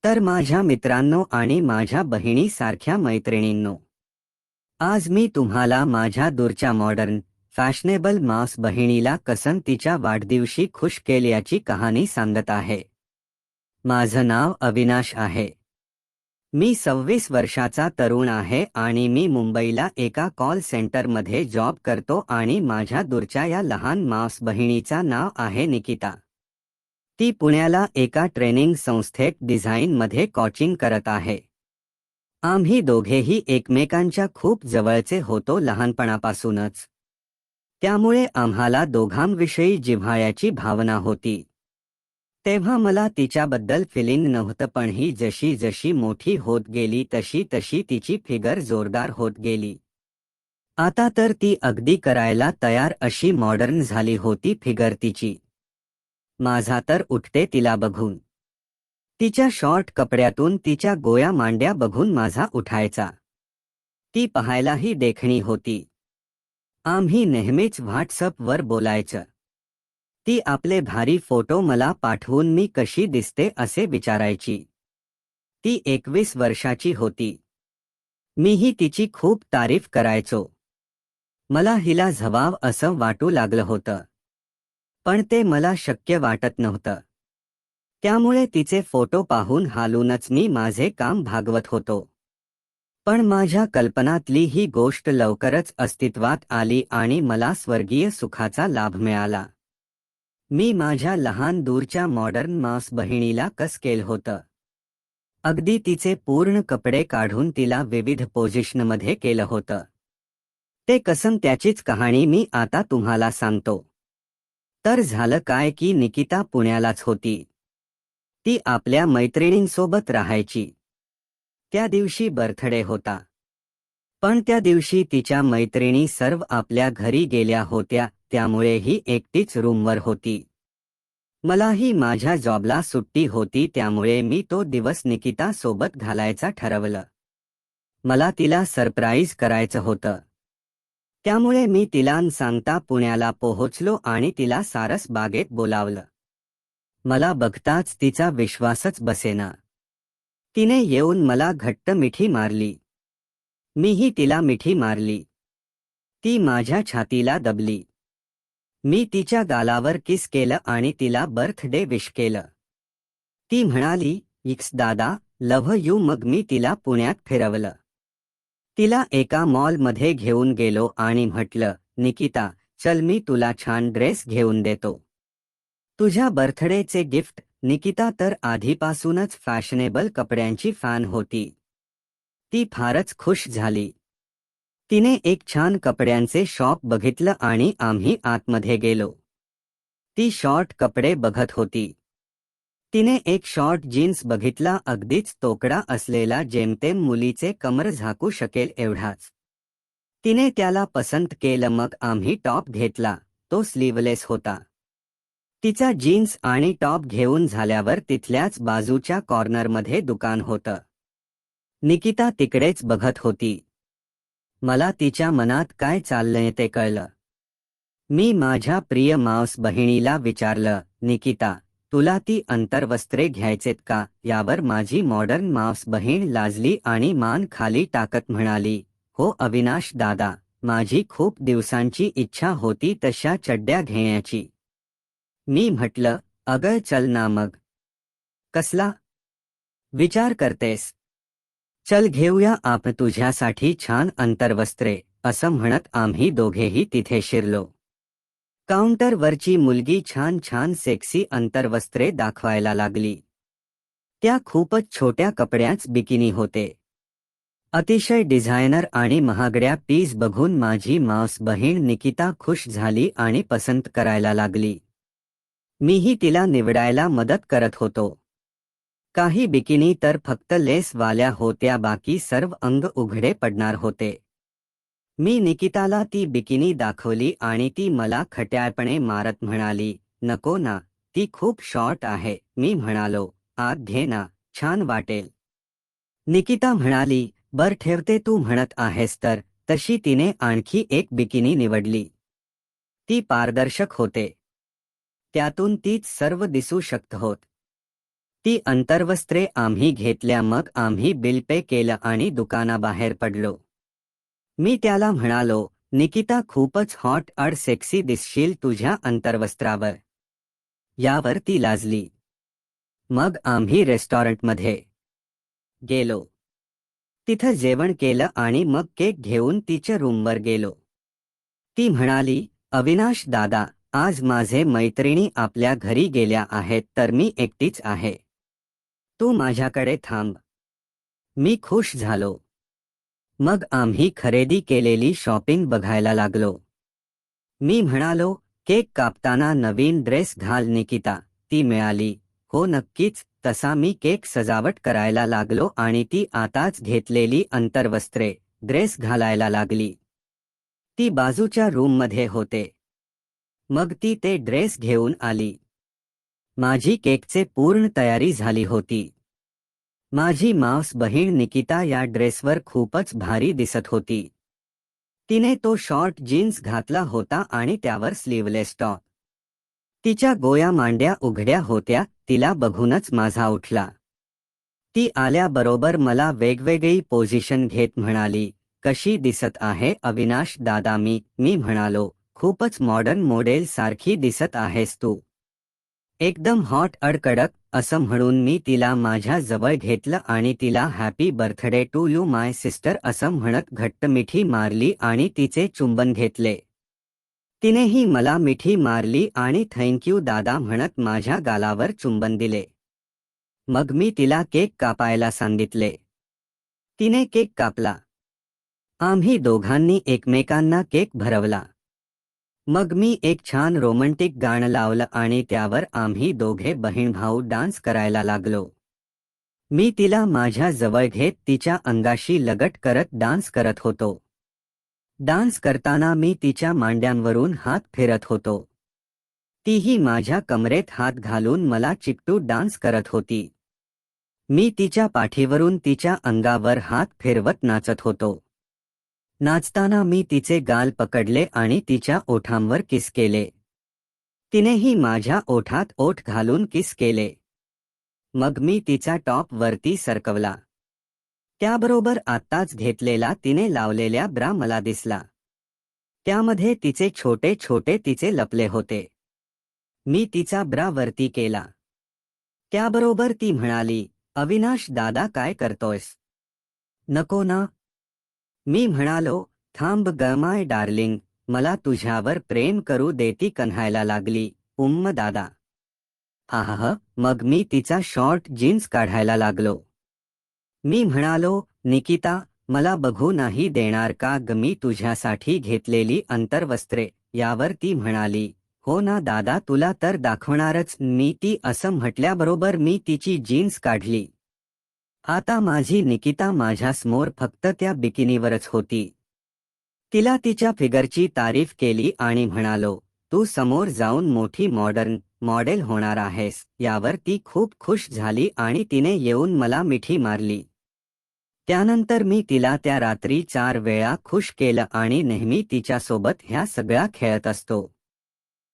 तर माझ्या मित्रांनो आणि माझ्या बहिणीसारख्या मैत्रिणींनो, आज मी तुम्हाला माझ्या दूरच्या मॉडर्न फॅशनेबल मास बहिणीला कसं तिच्या वाढदिवशी खुश केल्याची कहाणी सांगत आहे. माझं नाव अविनाश आहे. मी 26 वर्षाचा तरुण आहे आणि मी मुंबईला एका कॉल सेंटरमध्ये जॉब करतो आणि माझ्या दूरच्या या लहान मास बहिणीचा नाव आहे निकिता. ती पुण्याला एका ट्रेनिंग संस्थेत डिझाईनमध्ये कोचिंग करत आहे. आम्ही दोघेही एकमेकांच्या खूप जवळचे होतो लहानपणापासूनच. त्यामुळे आम्हाला दोघांविषयी जिव्हाळ्याची भावना होती. तेव्हा मला तिच्याबद्दल फिलिंग नव्हतं, पण ही जशी जशी मोठी होत गेली तशी तशी तिची फिगर जोरदार होत गेली. आता तर ती अगदी करायला तयार अशी मॉडर्न झाली होती फिगर तिची. माझा तर उठते तिला बघून. तिच्या शॉर्ट कपड्यातून तिच्या गोया मांड्या बघून माझा उठायचा. ती पाहायलाही देखणी होती. आम्ही नेहमीच व्हॉट्सअपवर बोलायचं. ती आपले भारी फोटो मला पाठवून मी कशी दिसते असे विचारायची. ती 21 वर्षाची होती. मीही तिची खूप तारीफ करायचो. मला हिला झवाव असं वाटू लागलं होतं. पण ते मला शक्य वाटत नव्हतं. त्यामुळे तिचे फोटो पाहून हालूनच मी माझे काम भागवत होतो. पण माझ्या कल्पनातली ही गोष्ट लवकरच अस्तित्वात आली आणि मला स्वर्गीय सुखाचा लाभ मिळाला. मी माझ्या लहान दूरच्या मॉडर्न मास बहिणीला कस केलं होतं. अगदी तिचे पूर्ण कपडे काढून तिला विविध पोझिशनमध्ये केलं होतं. ते कसं त्याचीच कहाणी मी आता तुम्हाला सांगतो. तर झालं काय की निकिता पुण्यालाच होती. ती आपल्या मैत्रिणींसोबत राहायची. त्या दिवशी बर्थडे होता. पण त्या दिवशी तिच्या मैत्रिणी सर्व आपल्या घरी गेल्या होत्या, त्यामुळे ही एकटीच रूमवर होती. मलाही माझ्या जॉबला सुट्टी होती, त्यामुळे मी तो दिवस निकिता सोबत घालायचा ठरवलं. मला तिला सरप्राईज करायचं होतं. त्यामुळे मी तिला न सांगता पुण्याला पोहोचलो आणि तिला सारस बागेत बोलावलं. मला बघताच तिचा विश्वासच बसेना. तिने येऊन मला घट्ट मिठी मारली. मीही तिला मिठी मारली. ती माझ्या छातीला दबली. मी तिच्या गालावर किस केलं आणि तिला बर्थडे विश केलं. ती म्हणाली, "इक्स दादा, लव्ह यू." मग मी तिला पुण्यात फिरवलं. तिला एका मॉलमध्ये घेऊन गेलो आणि म्हटलं, "निकिता, चल मी तुला छान ड्रेस घेऊन देतो. तुझ्या बर्थडेचे गिफ्ट." निकिता तर आधीपासूनच फॅशनेबल कपड्यांची फॅन होती. ती फारच खुश झाली. तिने एक छान कपड्यांचे शॉप बघितलं आणि आम्ही आतमध्ये गेलो. ती शॉर्ट कपडे बघत होती. तिने एक शॉर्ट जीन्स बघितला, अगदीच तोकडा असलेला, जेमतेम मुलीचे कमर झाकू शकेल एवढाच. तिने त्याला पसंत केलं. मग आम्ही टॉप घेतला. तो स्लीवलेस होता. तिचा जीन्स आणि टॉप घेऊन झाल्यावर तिथल्याच बाजूच्या कॉर्नरमध्ये दुकान होतं. निकिता तिकडेच बघत होती. मला तिच्या मनात काय चाललंय ते कळलं. मी माझ्या प्रिय मावस बहिणीला विचारलं, "निकिता, तुला ती अंतर्वस्त्रे घ्यायचेत का?" यावर माझी मॉडर्न मावस बहीण लाजली आणि मान खाली टाकत म्हणाली, "हो अविनाश दादा, माझी खूप दिवसांची इच्छा होती तशा चड्ड्या घेण्याची." मी म्हटलं, "अगं चल ना मग. कसला विचार करतेस? चल घेऊया आपण तुझ्यासाठी छान अंतर्वस्त्रे." असं म्हणत आम्ही दोघेही तिथे शिरलो. काउंटरवरची मुलगी छान छान सेक्सी अंतर्वस्त्रे दाखवायला लागली. त्या खूपच छोट्या कपड्याच बिकिनी होते. अतिशय डिझायनर आणि महागड्या पीस बघून माझी मावस बहीण निकिता खुश झाली आणि पसंत करायला लागली. मीही तिला निवडायला मदत करत होतो. काही बिकिनी तर फक्त लेसवाल्या होत्या, बाकी सर्व अंग उघडे पडणार होते. मी निकिताला ती बिकिनी दाखवली आणि ती मला खट्याळपणे मारत म्हणाली, "नको ना, ती खूप शॉर्ट आहे." मी म्हणालो, "आत घे ना, छान वाटेल." निकिता म्हणाली, "बर ठेवते, तू म्हणत आहेस तर." तशी तिने आणखी एक बिकिनी निवडली. ती पारदर्शक होते. त्यातून तीच सर्व दिसू शकत होत. ती अंतर्वस्त्रे आम्ही घेतल्या, मग आम्ही बिल पे केलं आणि दुकानाबाहेर पडलो. मी त्याला म्हणालो, निकिता खूपच हॉट अड सेक्सी दिसशील तुझ्या अंतर्वस्त्रावर. यावर ती लाजली. मग आम्ही रेस्टॉरंटमध्ये गेलो. तिथं जेवण केलं आणि मग केक घेऊन तिच्या रूमवर गेलो. ती म्हणाली, अविनाश दादा, आज माझे मैत्रिणी आपल्या घरी गेल्या आहेत तर मी एकटीच आहे. तू माझ्याकडे थांब. मी खुश झालो. मग आम्ही खरेदी केलेली शॉपिंग बघायला लागलो. मी म्हणालो, केक कापताना नवीन ड्रेस घाल निकिता. ती मिळाली, हो नक्कीच. तसा मी केक सजावट करायला लागलो आणि ती आताच घेतलेली अंतर्वस्त्रे, ड्रेस घालायला लागली. ती बाजूच्या रूममध्ये होते. मग ती ते ड्रेस घेऊन आली. माझी केकचे पूर्ण तयारी झाली होती. माझी मावस बहीण निकिता या ड्रेसवर खूपच भारी दिसत होती. तिने तो शॉर्ट जीन्स घातला होता आणि त्यावर स्लीवलेस टॉप. तिच्या गोया मांड्या उघड्या होत्या. तिला बघूनच माझा उठला. ती आल्याबरोबर मला वेगवेगळी पोझिशन घेत म्हणाली, कशी दिसत आहे अविनाश दादा. मी म्हणालो, खूपच मॉडर्न मॉडेल सारखी दिसत आहेस तू. एकदम हॉट अड कडक. असं म्हणून मी तिला माझ्या जवळ घेतलं आणि तिला happy birthday to you my sister असं म्हणत घट्ट मिठी मारली आणि तिचे चुंबन घेतले. तिनेही मला मिठी मारली आणि थँक्यू दादा म्हणत माझ्या गालावर चुंबन दिले. मग मी तिला केक कापायला सांगितले. तिने केक कापला. आम्ही दोघांनी एकमेकांना केक भरवला. मग मी एक छान रोमँटिक गाणं लावलं आणि त्यावर आम्ही दोघे बहीण-भाऊ डान्स करायला लागलो. मी तिला माझ्या जवळ घेत तिच्या अंगाशी लगट करत डान्स करत होतो. डान्स करताना मी तिच्या मांड्यांवरून हात फिरत होतो. तीही माझ्या कमरेत हात घालून मला चिकटू डान्स करत होती. मी तिच्या पाठीवरून तिच्या अंगावर हात फिरवत नाचत होतो. नाचताना मी तिचे गाल पकडले आणि तिच्या ओठांवर किस केले. तिनेही माझ्या ओठात ओठ घालून किस केले. मग मी तिचा टॉप वरती सरकवला. त्याबरोबर आत्ताच घेतलेला तिने लावलेल्या ब्रा मला दिसला. त्यामध्ये तिचे छोटे छोटे तिचे लपले होते. मी तिचा ब्रा वरती केला. त्याबरोबर ती म्हणाली, अविनाश दादा काय करतोयस? नको ना. मी म्हणालो, थांब ग माय डार्लिंग, मला तुझ्यावर प्रेम करू दे. ती कन्हायला लागली, दादा. आह. मग मी तिचा शॉर्ट जीन्स काढायला लागलो. मी म्हणालो, निकिता, मला बघू नाही देणार का ग मी तुझ्यासाठी घेतलेली अंतर्वस्त्रे. यावर ती म्हणाली, हो ना दादा, तुला तर दाखवणारच. ती असं म्हटल्याबरोबर मी तिची जीन्स काढली. आता माझी निकिता माझ्यासमोर फक्त त्या बिकिनीवरच होती. तिला तिच्या फिगरची तारीफ केली आणि म्हणालो, तू समोर जाऊन मोठी मॉडेल होणार आहेस. यावर ती खूप खुश झाली आणि तिने येऊन मला मिठी मारली. त्यानंतर मी तिला त्या रात्री 4 वेळा खुश केलं आणि नेहमी तिच्यासोबत ह्या सगळ्या खेळत असतो.